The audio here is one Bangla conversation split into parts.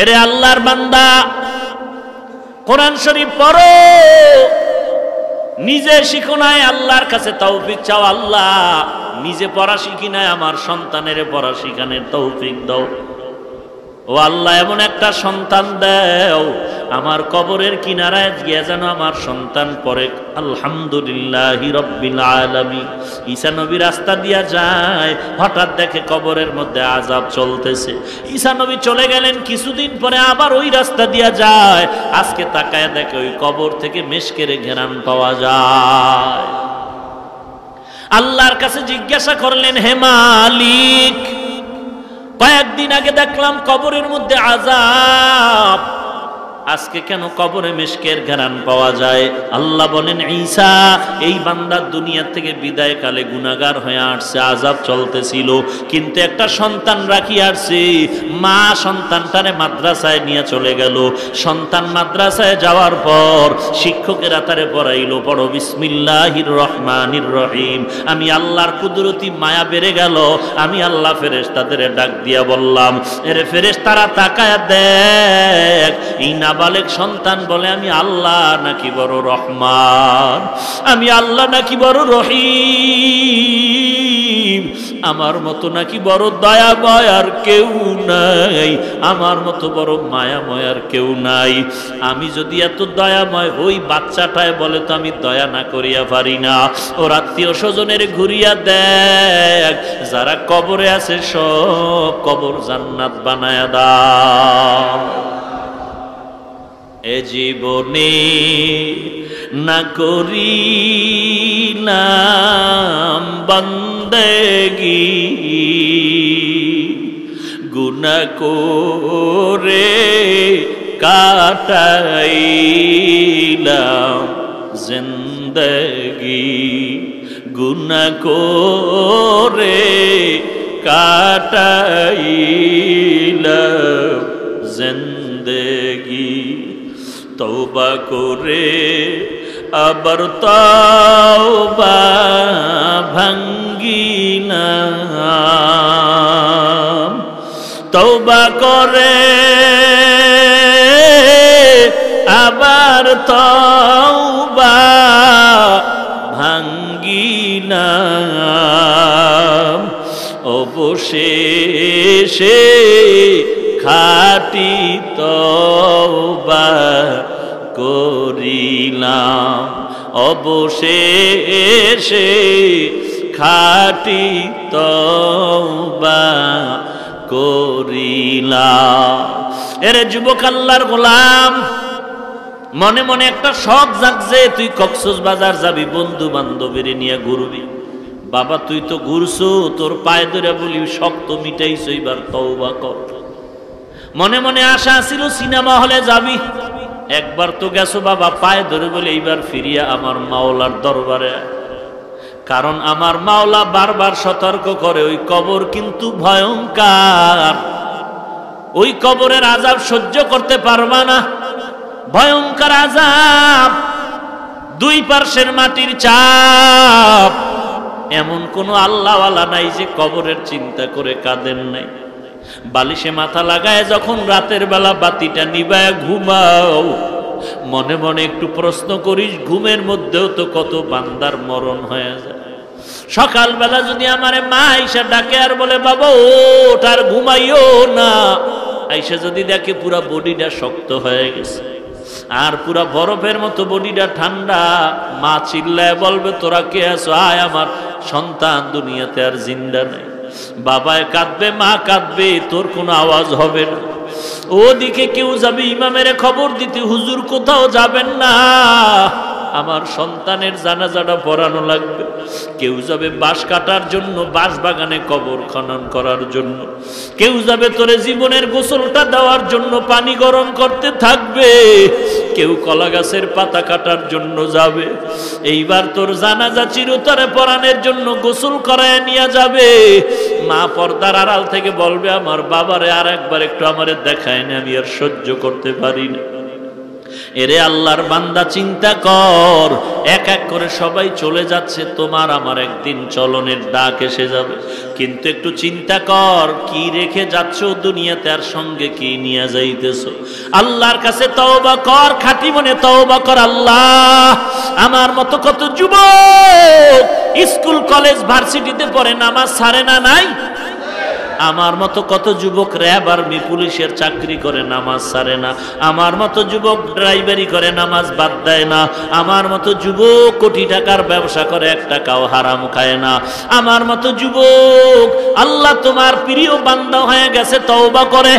এরে আল্লাহর বান্দা, কোরআন শরীফ পড়ো, নিজে শিখো নাই, আল্লাহর কাছে তৌফিক চাও। আল্লাহ নিজে পড়া শিখি নাই, আমার সন্তানের পড়া শিখানোর তৌফিক দাও। ও আল্লাহ, এমন একটা সন্তান দাও আমার কবরের কিনারায় গিয়ে যেন আমার সন্তান পড়ে আলহামদুলিল্লাহি রাব্বিল আলামিন। ঈসা নবী রাস্তা দিয়া যায়, হঠাৎ দেখে কবরের মধ্যে আযাব চলতেছে। ঈসা নবী চলে গেলেন, কিছুদিন পরে আবার ওই রাস্তা দিয়া যায়, আজকে তাকায় দেখে ওই কবর থেকে মেশকের ঘেরান পাওয়া যায়। আল্লাহর কাছে জিজ্ঞাসা করলেন, হে মালিক, কয়েকদিন আগে দেখলাম কবরের মধ্যে আযাব, আজকে কেন কবরে মেশকের ঘ্রাণ পাওয়া যায়? আল্লাহ বলেন, ঈসা এই বান্দা দুনিয়া থেকে বিদায় কালে গুনাহগার হয়ে আসছে, আযাব চলতেছিল, কিন্তু একটা সন্তান রাখি আসছে। মা সন্তানটারে মাদ্রাসায় নিয়ে চলে গেল। সন্তান মাদ্রাসায় যাওয়ার পর শিক্ষকেরা তারে পড়াইলো, পড়ো বিসমিল্লাহির রহমানির রহিম। আমি আল্লাহর কুদরতি মায়া বেড়ে গেল। আমি আল্লাহ ফেরেশতাদের ডাক দিয়া বললাম, এরে ফেরেশতারা তাকায়া দেখ, এই নাবালেগ সন্তান বলে আমি আল্লাহ নাকি বড় রহমান, আমি আল্লাহ নাকি বড় রহিম, আমার মতো নাকি বড় দয়াময় আর কেউ নাই, আমার মতো বড় মায়াময় আর কেউ নাই। আমি যদি এত দয়াময় ওই বাচ্চাটায় বলে তো আমি দয়া না করিয়া পারি না। ওর আত্মীয় স্বজনের ঘুরিয়া দেখ, যারা কবরে আছে সব কবর জান্নাত বানায়া দাও। এ জীবনে না করিলাম বান্দেগি, গুনাহ করে কাটাইলাম জিন্দেগি, গুনাহ করে কাটাইলাম জিন্দেগি। তওবা করে আবার তওবা ভাঙ্গিলাম, তওবা করে আবার তওবা ভাঙ্গিলাম, অবশেষে খাঁটি তওবা করিলাম, অবশেষে খাঁটি তওবা করিলাম। এরে যুবক আল্লাহর গোলাম, মনে মনে একটা শখ জাগছে, তুই কক্সবাজার যাবি, বন্ধু বান্ধবীরে নিয়ে ঘুরবি। বাবা তুই তো ঘুরছো, তোর পায়ে ধরে বলি শখ তো মিটাইছো, এবার তওবা কর। মনে মনে আশা ছিল সিনেমা হলে যাবি, একবার তো গেছো বাবা, পায়ে ধরে বলে এইবার ফিরিয়া আমার মাওলার দরবারে। কারণ আমার মাওলা বারবার সতর্ক করে, ওই কবর কিন্তু ভয়ঙ্কর, ওই কবরের আযাব সহ্য করতে পারবা না, ভয়ঙ্কর আযাব, দুই পার্শ্বের মাটির চাপ। এমন কোন আল্লাহওয়ালা নাই যে কবরের চিন্তা করে কাঁদেন নাই। বালিশে মাথা লাগায় যখন রাতের বেলা বাতিটা নিবায় ঘুমাও, মনে মনে একটু প্রশ্ন করিস, ঘুমের মধ্যেও তো কত বান্দার মরণ হয়ে যায়। সকালবেলা যদি আমারে মা আইসা ডাকে আর বলে বাবা ওঠ আর ঘুমাইও না, আইসা যদি দেখে পুরা বডিটা শক্ত হয়ে গেছে আর পুরা বরফের মতো বডিটা ঠান্ডা, মা চিল্লায় বলবে তোরা কে আছো, আয় আমার সন্তান দুনিয়াতে আর জিন্দা নাই। বাবায় কাঁদবে, মা কাঁদবে, তোর কোনো আওয়াজ হবে না। ওদিকে কেউ যাবে ইমামের খবর দিতে, হুজুর কোথাও যাবেন না, আমার সন্তানের জানাজাটা পড়ানো লাগবে। কেউ যাবে বাঁশ কাটার জন্য, বাঁশ বাগানে কবর খনন করার জন্য। কেউ যাবে তোরে জীবনের গোসলটা দেওয়ার জন্য, পানি গরম করতে থাকবে। কেউ কলা গাছের পাতা কাটার জন্য যাবে। এইবার তোর জানাজা চিরতরে পরাণের জন্য গোসল করায় নিয়ে যাবে। মা পর্দার আড়াল থেকে বলবে আমার বাবারে আর একবার একটু আমারে দেখায় না, আমি আর সহ্য করতে পারি না। এরে আল্লাহর বান্দা চিন্তা কর, এক এক করে সবাই চলে যাচ্ছে, তোমার আমার একদিন চলনের ডাক এসে যাবে। কিন্তু একটু চিন্তা কর, কি রেখে যাচ্ছ দুনিয়াতে, আর সঙ্গে কি নিয়ে যাইতেছো। আল্লাহর কাছে তওবা কর, খাঁটি মনে তওবা কর। আল্লাহ, আমার মতো কত যুবক স্কুল কলেজ ভার্সিটিতে পড়ে, নামাজ ছাড়ে না? নাই? আমার মতো কত যুবক র্যাব আর্মি পুলিশের চাকরি করে, নামাজ ছাড়ে না। আমার মতো যুবক ড্রাইভারি করে, নামাজ বাদ দেয় না। আমার মতো যুবক কোটি টাকার ব্যবসা করে, এক টাকাও হারাম খায় না। আমার মতো যুবক আল্লাহ তোমার প্রিয় বান্দা হয়ে গেছে, তওবা করে।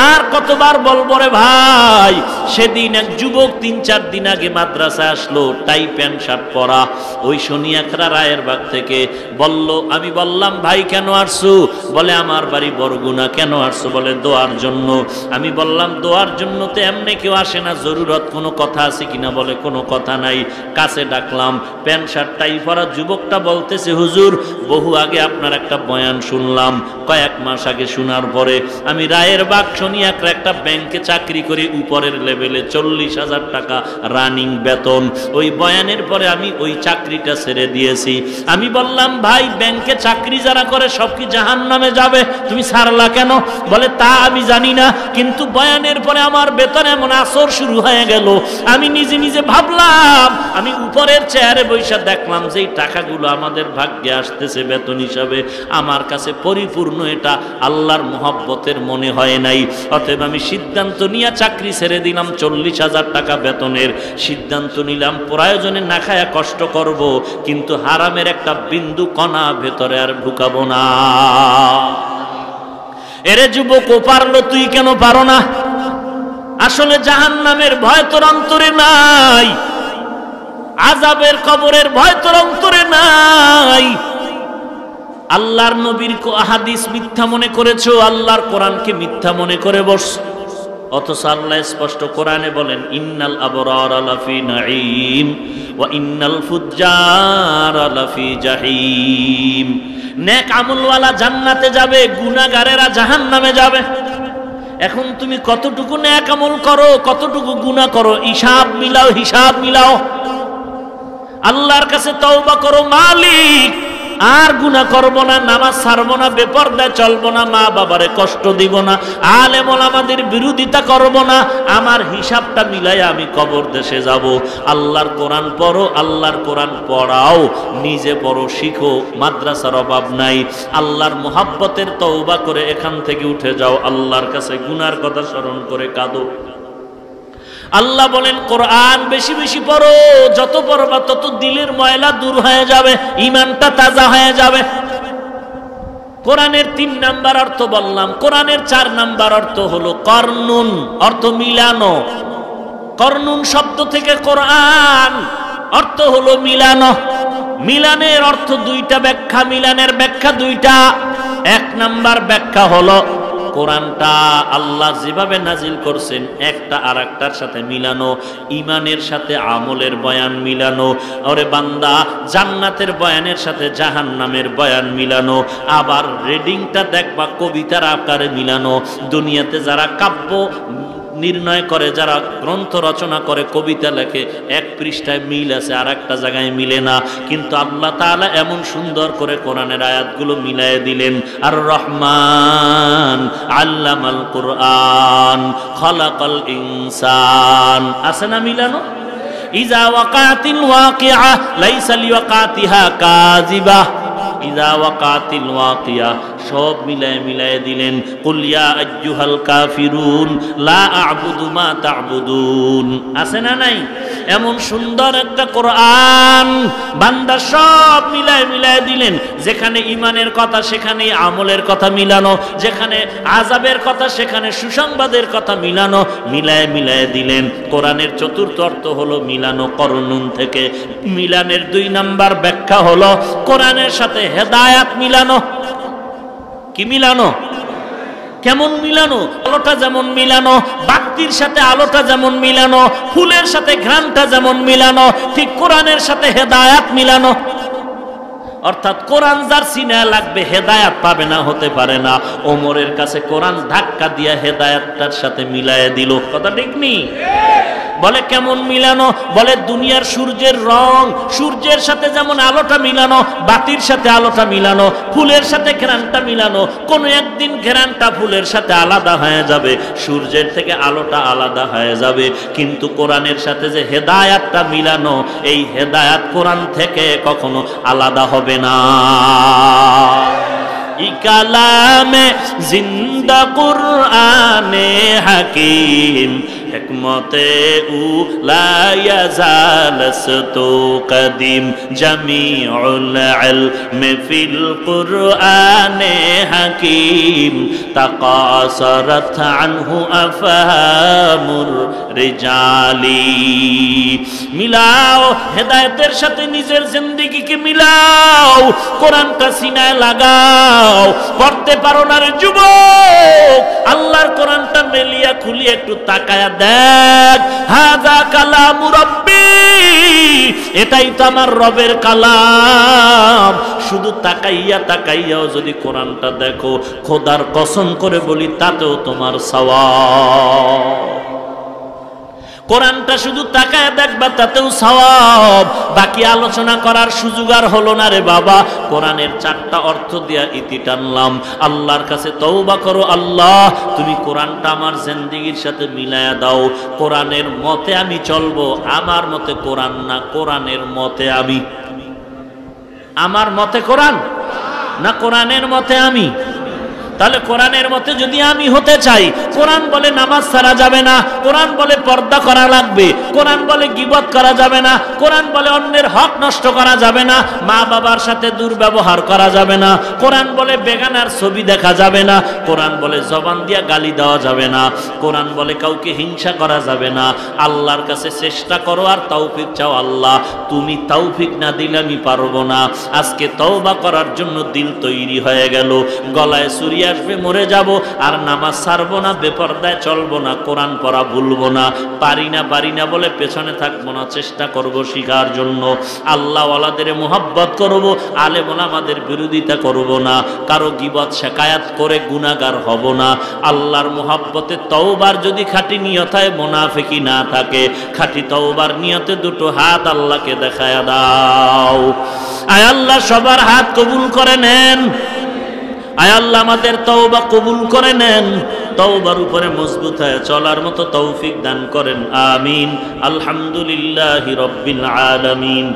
আর কতবার বলবো রে ভাই। সেদিন এক যুবক ৩-৪ দিন আগে মাদ্রাসায় আসলো, টাই প্যান্ট শার্ট পরা, ওই শনিয়াখরা রায়ের বাগ থেকে বলল। আমি বললাম, ভাই কেন আসছো? বলে, আমার বাড়ি বরগুনা। কেন আসছো? বলে, দোয়ার জন্য। আমি বললাম, দোয়ার জন্য তো এমনি কেউ আসে না, জরুরত কোনো কথা আছে কিনা? বলে, কোনো কথা নাই। কাছে ডাকলাম, প্যান্ট শার্ট টাই পরা যুবকটা বলতেছে, হুজুর বহু আগে আপনার একটা বয়ান শুনলাম, কয়েক মাস আগে শোনার পরে আমি রায়ের বাগ শনিয়াকরা একটা ব্যাংকে চাকরি করি, উপরের লেভেলে 40,000 টাকা রানিং বেতন। ওই বয়ানের পরে আমি ওই চাকরিটা ছেড়ে দিয়েছি। আমি বললাম, ভাই ব্যাংকে চাকরি যারা করে সব কি জাহান্নামে যাবে? তুমি ছাড়লা কেন? বলে, তা আমি জানি না, কিন্তু বয়ানের পরে আমার বেতন এমন আসর শুরু হয়ে গেল, আমি নিজে নিজে ভাবলাম, আমি উপরের চেয়ারে বৈশা দেখলাম যে এই টাকাগুলো আমাদের ভাগ্যে আসতেছে বেতন হিসাবে, আমার কাছে পরিপূর্ণ এটা আল্লাহর মহব্বতের মনে হয় নাই। অতএব আমি সিদ্ধান্ত নিয়ে চাকরি ছেড়ে দিলাম, 40,000 টাকা বেতনের সিদ্ধান্ত নিলাম। প্রয়োজনে না খায়া কষ্ট করব, কিন্তু হারামের একটা বিন্দু কণা ভেতরে আর ঢুকাবো না। এরে যুবক, ও পারলো, তুই কেন পারো না? আসলে জাহান্নামের ভয় তোর অন্তরে নাই, আযাবের কবরের ভয় তোর অন্তরে নাই। আল্লাহর নবীর হাদিস মিথ্যা মনে করেছো, আল্লাহর কোরআনকে মিথ্যা মনে করে বসছো। অথচ আল্লাহ স্পষ্ট কোরআনে বলেন, ইন্নাল আবরারা লাফি নাঈম ওয়া ইন্নাল ফুজ্জারা লাফি জাহিম। নেক আমলওয়ালা জান্নাতে যাবে, গুনাহগারেরা জাহান্নামে যাবে। এখন তুমি কতটুকু নেক আমল করো, কতটুকু গুনাহ করো, হিসাব মিলাও, হিসাব মিলাও। আল্লাহর কাছে তওবা করো, মালিক আর গুনাহ করব না, নামাজ ছাড়বো না, বেপরদায় চলবো না, মা বাবারে কষ্ট দিব না, আলেম ওলামাদের বিরোধিতা করব না, আমার হিসাবটা মিলাই আমি কবর দেশে যাব। আল্লাহর কোরআন পড়ো, আল্লাহর কোরআন পড়াও, নিজে পড়ো, শিখো, মাদ্রাসার অভাব নাই। আল্লাহর মোহাব্বতের তওবা করে এখান থেকে উঠে যাও, আল্লাহর কাছে গুনার কথা স্মরণ করে কাঁদো। আল্লাহ বলেন, কোরআন বেশি বেশি পড়ো, যত পড়বা তত দিলের ময়লা দূর হয়ে যাবে, ঈমানটা তাজা হয়ে যাবে। কোরআনের 3 নাম্বার অর্থ বললাম। কোরআনের 4 নাম্বার অর্থ হলো করনুন, অর্থ মিলানো। করনুন শব্দ থেকে কোরআন অর্থ হলো মিলানো। মিলানের অর্থ 2টা ব্যাখ্যা, মিলানের ব্যাখ্যা 2টা। 1 নাম্বার ব্যাখ্যা হলো কোরআনটা আল্লাহ যেভাবে নাজিল করছেন একটা আরেকটার সাথে মিলানো, ইমানের সাথে আমলের বয়ান মিলানো। ওরে বান্দা, জান্নাতের বয়ানের সাথে জাহান্নামের বয়ান মিলানো। আবার রিডিংটা দেখবা কবিতার আকারে মিলানো। দুনিয়াতে যারা কাব্য নির্ণয় করে, যারা গ্রন্থ রচনা করে, কবিতা লেখে, 1 পৃষ্ঠায় মিল আছে, আর একটা জায়গায় মিলে না। কিন্তু আল্লাহ তাআলা এমন সুন্দর করে কোরআনের আয়াতগুলো মিলায়ে দিলেন। আর রহমান আল্লামাল কুরআন খালাকাল ইনসান, আছে না মিলানো? ইজা ওয়াকাতিল ওয়াকিআ লাইসা লিওয়াকাতিহা কাযিবা, ইজা ওয়াকাতিল ওয়াকিয়া, সব মিলায়ে মিলায়ে দিলেন। কুল ইয়া আইয়ুহাল কাফিরুন লা আ'বুদু মা তা'বুদুন, আছে না নাই? এমন সুন্দর একটা কোরআন বান্দা সব মিলায়ে মিলায়ে দিলেন। যেখানে ইমানের কথা সেখানে আমলের কথা মিলানো, যেখানে আযাবের কথা সেখানে সুসংবাদের কথা মিলানো, মিলায়ে মিলায়ে দিলেন। কোরআনের 4র্থ অর্থ হলো মিলানো, করনুন থেকে। মিলানের 2 নাম্বার ব্যাখ্যা হলো কোরআনের সাথে হেদায়াত মিলানো। কি মিলানো? কেমন মিলানো? আলোটা যেমন মিলানো, বাতির সাথে আলোটা যেমন মিলানো, ফুলের সাথে ঘ্রাণটা যেমন মিলানো, ঠিক কোরআনের সাথে হেদায়াত মিলানো। অর্থাৎ কোরআন যার সিনা লাগবে হেদায়াত পাবে না, হতে পারে না। ওমরের কাছে কোরআন ধাক্কা দিয়া হেদায়াতটার সাথে মিলায়ে দিল। কথা ঠিক নি? বলে কেমন মিলানো? বলে দুনিয়ার সূর্যের রং, সূর্যের সাথে যেমন আলোটা মিলানো, বাতির সাথে আলোটা মিলানো, ফুলের সাথে ঘ্রাণটা মিলানো। কোন একদিন ঘ্রাণটা ফুলের সাথে আলাদা হয়ে যাবে, সূর্যের থেকে আলোটা আলাদা হয়ে যাবে, কিন্তু কোরআনের সাথে যে হেদায়াতটা মিলানো, এই হেদায়াত কোরআন থেকে কখনো আলাদা হবে না। কালামে জিন্দা কুরআনে হাকিম হিকমতে উ লা ইয়াজালস্তু কদিম জামিউল ইলমি ফিল কুরআনে হাকিম তাকাসারাত আনহু আফহামুর রিজালি। মিলাও হেদায়েতের সাথে নিজের জিন্দেগিকে মিলাও, কোরআনটা সিনায় লাগাও। পড়তে পারো না রে যুবক, আল্লাহর কোরআনটা মেলিয়া খুলিয়ে একটু তাকায়া দেখ, হাযা কালামু রাব্বি, এটাই তো আমার রবের কালাম। শুধু তাকাইয়া তাকাইয়াও যদি কোরআনটা দেখো, খোদার কসম করে বলি তাতেও তোমার সওয়াব। কোরআনটা শুধু তাকায় দেখবা তাতেও সওয়াব। বাকি আলোচনা করার সুযোগ আর হলো না রে বাবা। কোরআনের 4টা অর্থ দিয়া ইতি টানলাম। আল্লাহর কাছে তওবা করো, আল্লাহ তুমি কোরআনটা আমার জিন্দেগির সাথে মিলায়া দাও। কোরআনের মতে আমি চলবো, আমার মতে কোরআন না, কোরআনের মতে আমি। আমার মতে কোরআন না, কোরআনের মতে আমি। তাহলে কোরআনের মতে যদি আমি হতে চাই, কোরআন বলে নামাজ ছাড়া যাবে না, কোরআন বলে পর্দা করা লাগবে, কোরআন বলে গীবত করা যাবে না, কোরআন বলে অন্যের হক নষ্ট করা যাবে না, মা বাবার সাথে দুর্ব্যবহার করা যাবে না, কোরআন বলে বেগানার ছবি দেখা যাবে না, কোরআন বলে জবান দিয়া গালি দেওয়া যাবে না, কোরআন বলে কাউকে হিংসা করা যাবে না। আল্লাহর কাছে চেষ্টা করো আর তৌফিক চাও। আল্লাহ তুমি তৌফিক না দিলে আমি পারবো না। আজকে তওবা করার জন্য দিল তৈরি হয়ে গেল, গলায় সুরিয়া আসবে, মরে যাব, আর নামাজ ছাড়বো না, বেপরদায় চলবো না, কোরআন পড়া ভুলবো না, পারি না বলে পেছনে থাকবো না, চেষ্টা করব শিখার জন্য। আল্লাহ ওয়ালাদের মুহাব্বত করব, আলেম ওলামাদের বিরোধিতা করব না, কারো গীবত শিকায়াত করে গুনাহগার হব না। আল্লাহর মুহাব্বতে তওবার যদি খাঁটি নিয়ত হয়, মুনাফিকি না থাকে, খাঁটি তওবার নিয়তে দুটো হাত আল্লাহকে দেখায়া দাও। আয় আল্লাহ সবার হাত কবুল করে নেন। আয় আল্লাহ আমাদের তওবা কবুল করে নেন, তওবার উপরে মজবুত হয়ে চলার মতো তৌফিক দান করেন। আমিন। আলহামদুলিল্লাহি রাব্বিল আলামিন।